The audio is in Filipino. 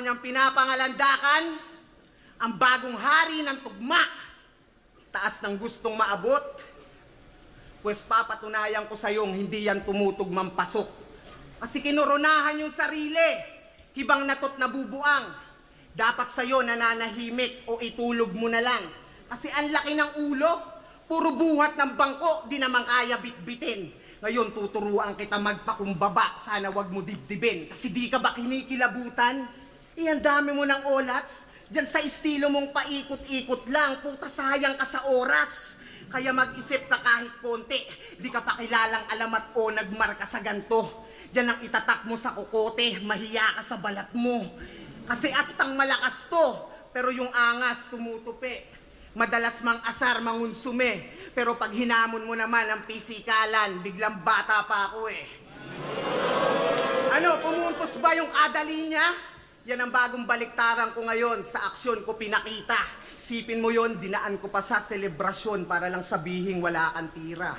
niyang pinapangalandakan ang bagong hari ng tugma. Taas ng gustong maabot, pues papatunayan ko sa'yong hindi yan tumutugmang pasok. Kasi kinoronahan yung sarili, hibang natot na bubuang. Dapat sa'yo nananahimik o itulog mo na lang. Kasi ang laki ng ulo, puro buhat ng bangko, di naman kaya bitbitin. Ngayon tuturuan kita magpakumbaba, sana wag mo dibdibin. Kasi di ka ba kinikilabutan? Ang dami mo ng olats, dyan sa estilo mong paikot-ikot lang, puta sayang ka sa oras. Kaya mag-isip ka kahit konti, di ka pa kilalang alamat o nagmarka sa ganto. Diyan ang itatak mo sa kokote, mahiya ka sa balat mo. Kasi astang malakas to, pero yung angas tumutupi. Madalas mang asar mangunsume, pero pag hinamon mo naman ang pisikalan, biglang bata pa ako eh. Ano, pumuntos ba yung kadali niya? Yan ang bagong baliktaran ko ngayon, sa aksyon ko pinakita. Sipin mo yon, dinaan ko pa sa selebrasyon para lang sabihing wala kang tira.